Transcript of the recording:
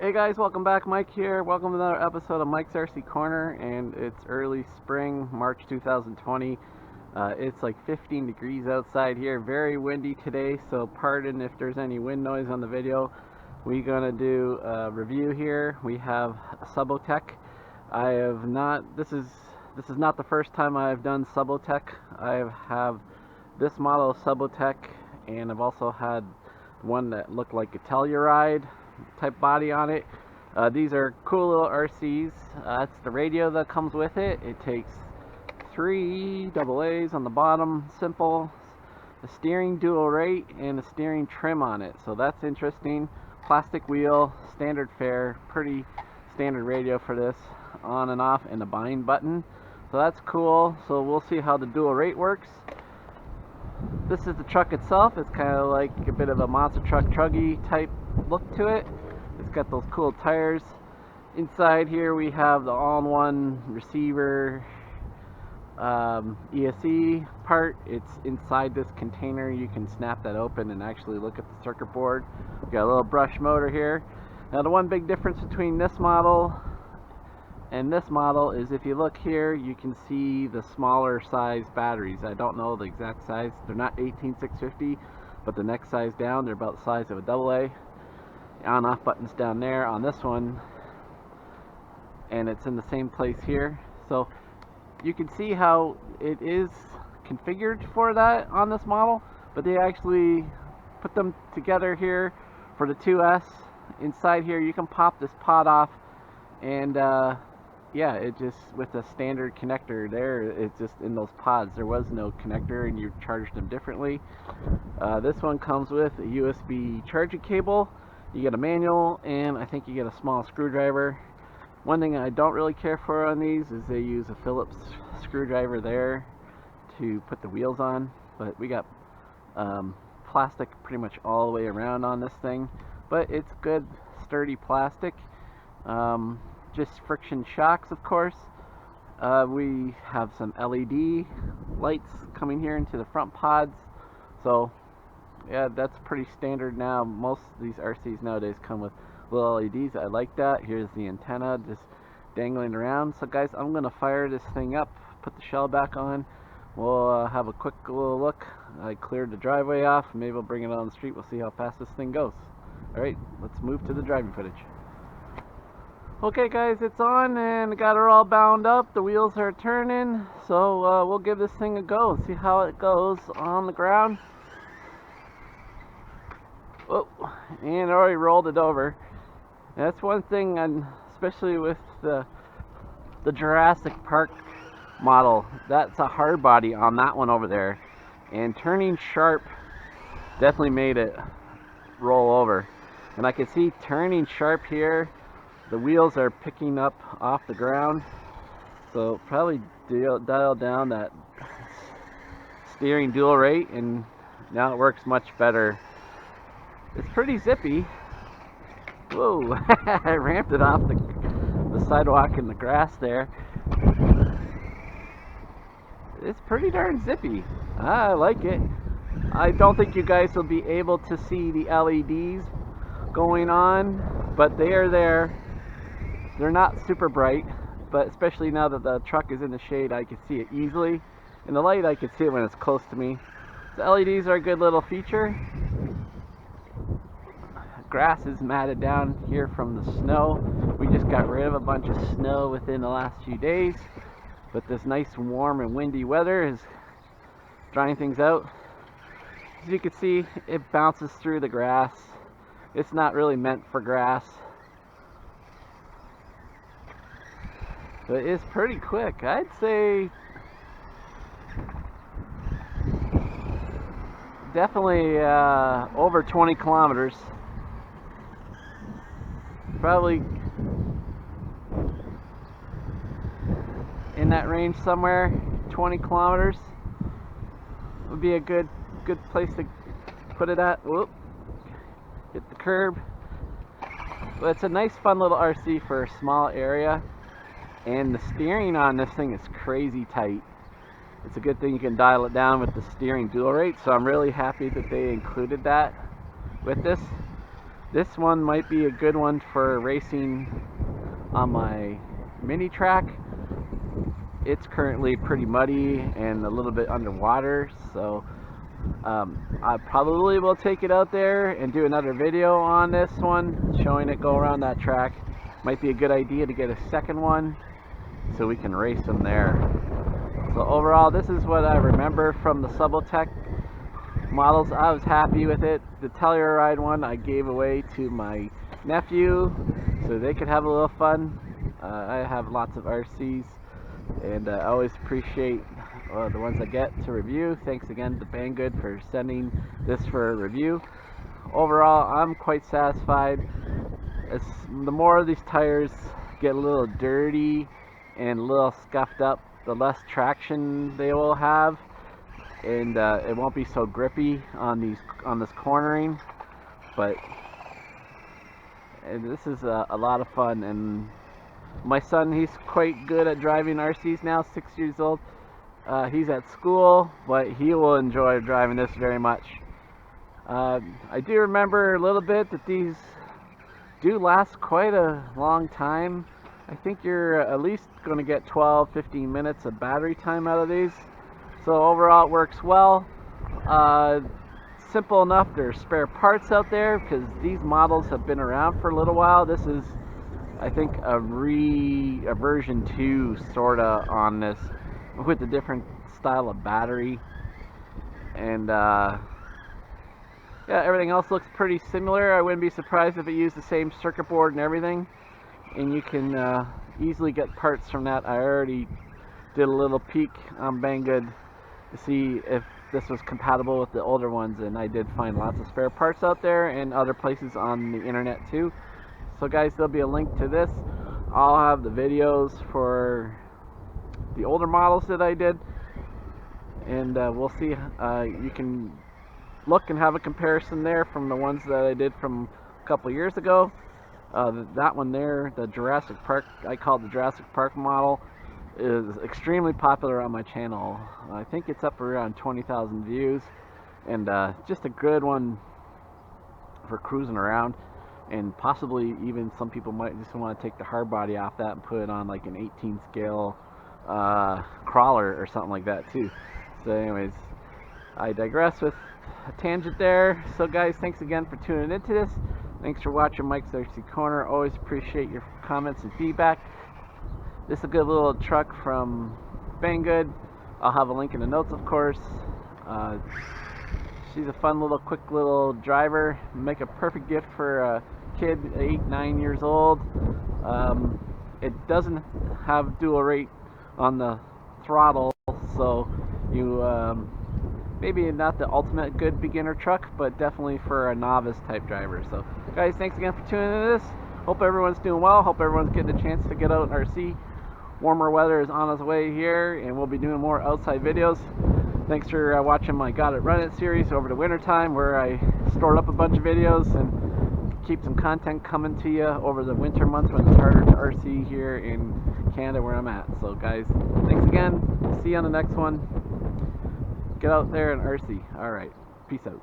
Hey guys, welcome back. Mike here. Welcome to another episode of Mike's RC Corner, and it's early spring, March 2020. It's like 15 degrees outside here. Very windy today, so pardon if there's any wind noise on the video. We're gonna do a review here. We have a Subotech. This is not the first time I've done Subotech. I have this model of Subotech, and I've also had one that looked like a Telluride type body on it. These are cool little RCs. That's the radio that comes with it. It takes 3 AA's on the bottom, simple, a steering dual rate, and a steering trim on it. So that's interesting. Plastic wheel, standard fare, pretty standard radio for this. On and off, and a bind button. So that's cool. So we'll see how the dual rate works. This is the truck itself. It's kind of like a bit of a monster truck truggy type look to it. It's got those cool tires. Inside here we have the all-in-one receiver ESC part. It's inside this container. You can snap that open and actually look at the circuit board. We've got a little brush motor here. Now the one big difference between this model and this model is if you look here, you can see the smaller size batteries. I don't know the exact size. They're not 18650, but the next size down, they're about the size of a AA. On off buttons down there on this one, and it's in the same place here. So you can see how it is configured for that on this model, but they actually put them together here for the 2S. Inside here you can pop this pod off, and yeah, it just, with a standard connector there, it's just in those pods. There was no connector and you charged them differently. This one comes with a USB charging cable. You get a manual, and I think you get a small screwdriver. One thing I don't really care for on these is they use a Phillips screwdriver there to put the wheels on, but we got plastic pretty much all the way around on this thing, but it's good sturdy plastic. Just friction shocks, of course. We have some LED lights coming here into the front pods, so yeah, that's pretty standard now. Most of these RCs nowadays come with little LEDs. I like that. Here's the antenna just dangling around. So guys, I'm gonna fire this thing up, put the shell back on. We'll have a quick little look. I cleared the driveway off. Maybe we'll bring it on the street. We'll see how fast this thing goes. Alright, let's move to the driving footage. Okay guys, it's on, and got her all bound up. The wheels are turning, so we'll give this thing a go, see how it goes on the ground. Oh, and I already rolled it over. That's one thing, and especially with the Jurassic Park model, that's a hard body on that one over there, and turning sharp definitely made it roll over. And I can see turning sharp here, the wheels are picking up off the ground, so probably dial down that steering dual rate, and now it works much better. It's pretty zippy. Whoa, I ramped it off the sidewalk in the grass there. It's pretty darn zippy. I like it. I don't think you guys will be able to see the LEDs going on, but they are there. They're not super bright, but especially now that the truck is in the shade, I can see it easily. In the light, I can see it when it's close to me. The LEDs are a good little feature. Grass is matted down here from the snow. We just got rid of a bunch of snow within the last few days, but this nice warm and windy weather is drying things out. As you can see, it bounces through the grass. It's not really meant for grass, but it's pretty quick. I'd say definitely over 20 kilometers. Probably in that range somewhere. 20 kilometers would be a good place to put it at. Whoop, hit the curb. But it's a nice fun little RC for a small area, and the steering on this thing is crazy tight. It's a good thing you can dial it down with the steering dual rate, so I'm really happy that they included that with this. This one might be a good one for racing on my mini track. It's currently pretty muddy and a little bit underwater, so I probably will take it out there and do another video on this one, showing it go around that track. Might be a good idea to get a second one so we can race them there. So overall, this is what I remember from the Subotech models. I was happy with it. The Telluride one I gave away to my nephew so they could have a little fun. I have lots of RCs, and I always appreciate the ones I get to review. Thanks again to Banggood for sending this for a review. Overall, I'm quite satisfied. The more of these tires get a little dirty and a little scuffed up, the less traction they will have, and it won't be so grippy on this cornering. But this is a lot of fun, and my son, he's quite good at driving RCs now, 6 years old. He's at school, but he will enjoy driving this very much. I do remember a little bit that these do last quite a long time. I think you're at least going to get 12-15 minutes of battery time out of these. So overall it works well. Simple enough. There's spare parts out there because these models have been around for a little while. This is, I think, a version 2 sorta on this, with a different style of battery. And yeah, everything else looks pretty similar. I wouldn't be surprised if it used the same circuit board and everything, and you can easily get parts from that. I already did a little peek on Banggood to see if this was compatible with the older ones, and I did find lots of spare parts out there and other places on the internet too. So guys, there'll be a link to this. I'll have the videos for the older models that I did, and we'll see. You can look and have a comparison there from the ones that I did from a couple years ago. That one there, the Jurassic Park, I call it the Jurassic Park model, is extremely popular on my channel. I think it's up around 20,000 views, and just a good one for cruising around. And possibly even some people might just want to take the hard body off that and put it on like an 18 scale crawler or something like that too. So anyways, I digress with a tangent there. So guys, thanks again for tuning into this. Thanks for watching Mike's RC Corner. Always appreciate your comments and feedback. This is a good little truck from Banggood. I'll have a link in the notes, of course. She's a fun little, quick little driver. Make a perfect gift for a kid 8-9 years old. It doesn't have dual rate on the throttle, so you maybe not the ultimate good beginner truck, but definitely for a novice type driver. So guys, thanks again for tuning into this. Hope everyone's doing well. Hope everyone's getting a chance to get out and RC. Warmer weather is on its way here, and we'll be doing more outside videos. Thanks for watching my Got It Run It series over the winter time, where I stored up a bunch of videos and keep some content coming to you over the winter months when it's harder to RC here in Canada where I'm at. So guys, thanks again. See you on the next one. Get out there and RC. Alright, peace out.